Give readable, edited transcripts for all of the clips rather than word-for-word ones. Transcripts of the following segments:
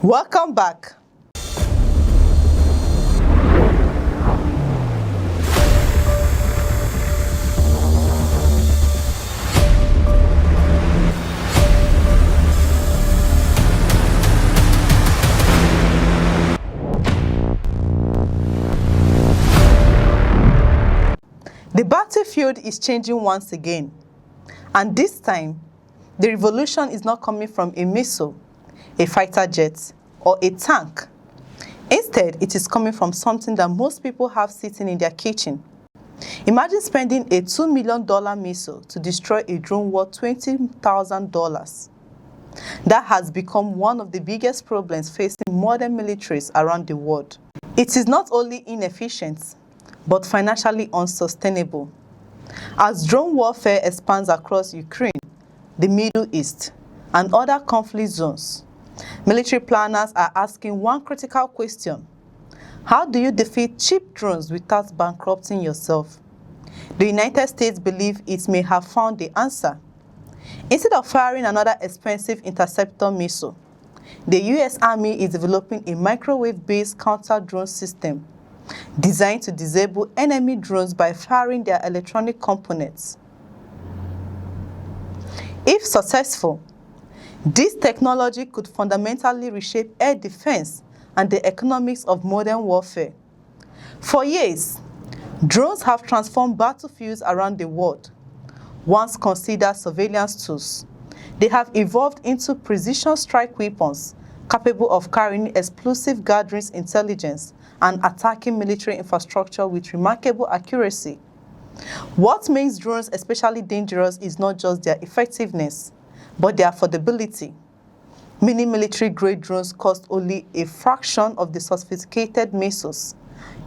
Welcome back. The battlefield is changing once again, and this time, the revolution is not coming from a missile, a fighter jet, or a tank. Instead, it is coming from something that most people have sitting in their kitchen. Imagine spending a $2 million missile to destroy a drone worth $20,000. That has become one of the biggest problems facing modern militaries around the world. It is not only inefficient, but financially unsustainable. As drone warfare expands across Ukraine, the Middle East, and other conflict zones, military planners are asking one critical question: how do you defeat cheap drones without bankrupting yourself? The United States believes it may have found the answer. Instead of firing another expensive interceptor missile, the US Army is developing a microwave-based counter-drone system designed to disable enemy drones by firing their electronic components. If successful, this technology could fundamentally reshape air defense and the economics of modern warfare. For years, drones have transformed battlefields around the world. Once considered surveillance tools, they have evolved into precision strike weapons capable of carrying explosive gathering intelligence and attacking military infrastructure with remarkable accuracy. What makes drones especially dangerous is not just their effectiveness, but their affordability. Many military-grade drones cost only a fraction of the sophisticated missiles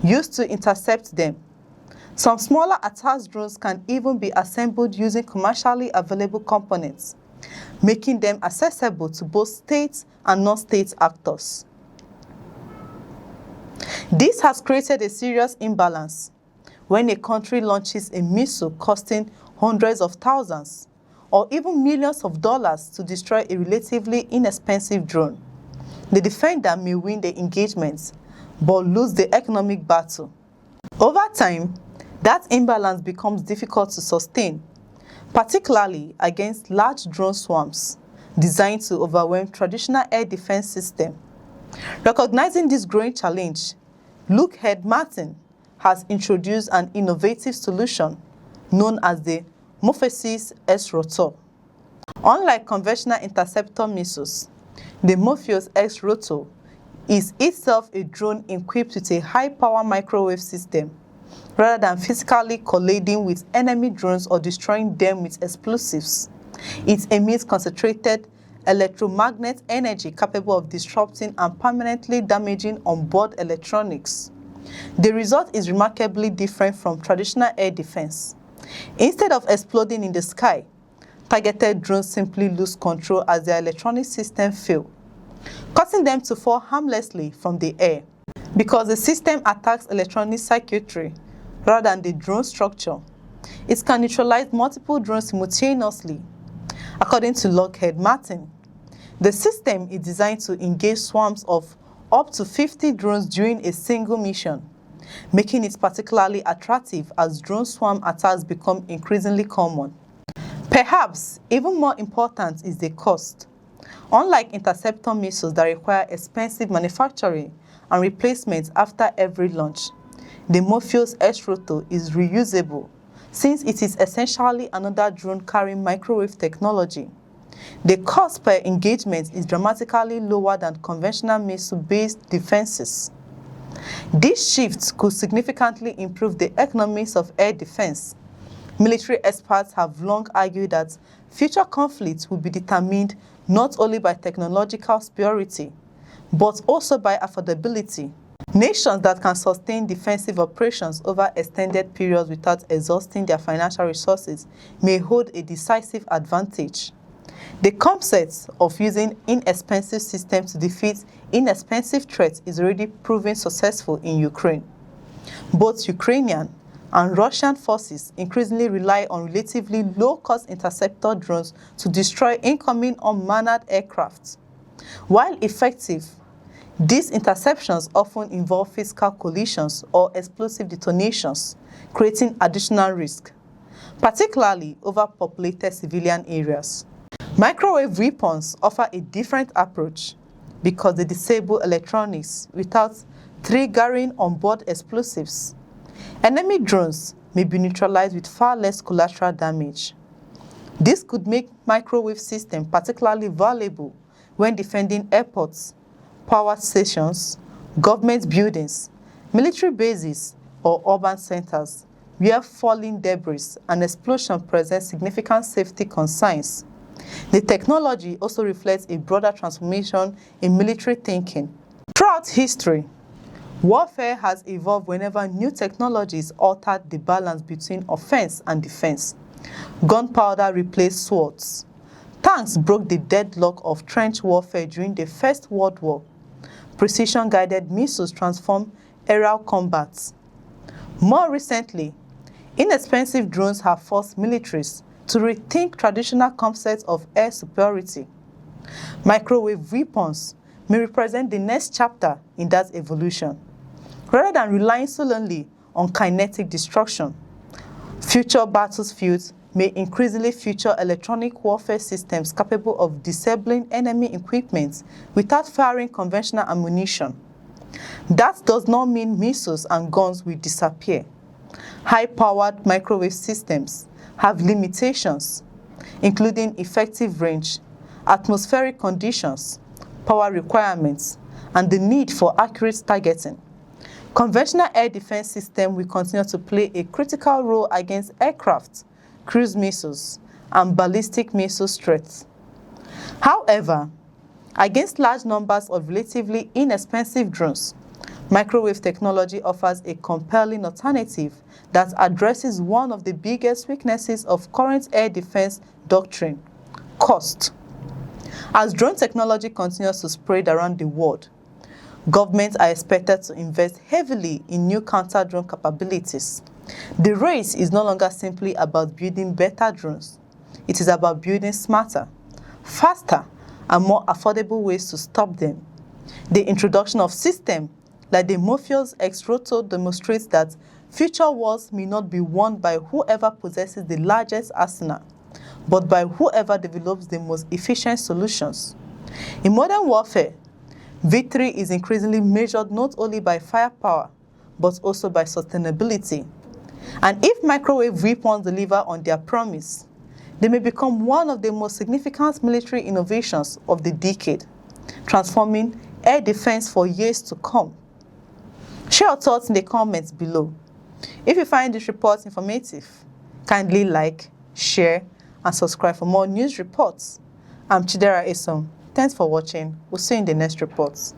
used to intercept them. Some smaller attack drones can even be assembled using commercially available components, making them accessible to both state and non-state actors. This has created a serious imbalance. When a country launches a missile costing hundreds of thousands or even millions of dollars to destroy a relatively inexpensive drone, the defender may win the engagement but lose the economic battle. Over time, that imbalance becomes difficult to sustain, particularly against large drone swarms designed to overwhelm traditional air defense systems. Recognizing this growing challenge, Lockheed Martin has introduced an innovative solution known as the Unveils el-rufai. Unlike conventional interceptor missiles, the Unveils el-rufai is itself a drone equipped with a high-power microwave system. Rather than physically colliding with enemy drones or destroying them with explosives, it emits concentrated electromagnetic energy capable of disrupting and permanently damaging onboard electronics. The result is remarkably different from traditional air defense. Instead of exploding in the sky, targeted drones simply lose control as their electronic systems fail, causing them to fall harmlessly from the air. Because the system attacks electronic circuitry rather than the drone structure, it can neutralize multiple drones simultaneously. According to Lockheed Martin, the system is designed to engage swarms of up to 50 drones during a single mission, making it particularly attractive as drone swarm attacks become increasingly common. Perhaps even more important is the cost. Unlike interceptor missiles that require expensive manufacturing and replacement after every launch, the Unveils el-rufai is reusable since it is essentially another drone carrying microwave technology. The cost per engagement is dramatically lower than conventional missile-based defenses. This shift could significantly improve the economics of air defense. Military experts have long argued that future conflicts will be determined not only by technological superiority, but also by affordability. Nations that can sustain defensive operations over extended periods without exhausting their financial resources may hold a decisive advantage. The concept of using inexpensive systems to defeat inexpensive threats is already proving successful in Ukraine. Both Ukrainian and Russian forces increasingly rely on relatively low-cost interceptor drones to destroy incoming unmanned aircraft. While effective These interceptions often involve physical collisions or explosive detonations, creating additional risk, particularly over populated civilian areas. Microwave weapons offer a different approach because they disable electronics without triggering onboard explosives. Enemy drones may be neutralized with far less collateral damage. This could make microwave systems particularly valuable when defending airports, power stations, government buildings, military bases, or urban centers, where falling debris and explosion present significant safety concerns. The technology also reflects a broader transformation in military thinking. Throughout history, warfare has evolved whenever new technologies altered the balance between offense and defense. Gunpowder replaced swords. Tanks broke the deadlock of trench warfare during the First World War. Precision-guided missiles transformed aerial combats. More recently, inexpensive drones have forced militaries to rethink traditional concepts of air superiority. Microwave weapons may represent the next chapter in that evolution. Rather than relying solely on kinetic destruction, future battlefields may increasingly feature electronic warfare systems capable of disabling enemy equipment without firing conventional ammunition. That does not mean missiles and guns will disappear. High-powered microwave systems have limitations, including effective range, atmospheric conditions, power requirements, and the need for accurate targeting. Conventional air defense systems will continue to play a critical role against aircraft, cruise missiles, and ballistic missile threats. However, against large numbers of relatively inexpensive drones, microwave technology offers a compelling alternative that addresses one of the biggest weaknesses of current air defense doctrine: cost. As drone technology continues to spread around the world, governments are expected to invest heavily in new counter-drone capabilities. The race is no longer simply about building better drones. It is about building smarter, faster, and more affordable ways to stop them. The introduction of systems like the Morpheus X-Rotor demonstrates that future wars may not be won by whoever possesses the largest arsenal, but by whoever develops the most efficient solutions. In modern warfare, victory is increasingly measured not only by firepower, but also by sustainability. And if microwave weapons deliver on their promise, they may become one of the most significant military innovations of the decade, transforming air defense for years to come. Share your thoughts in the comments below. If you find this report informative, kindly like, share, and subscribe for more news reports. I'm Chidera Esom. Thanks for watching. We'll see you in the next reports.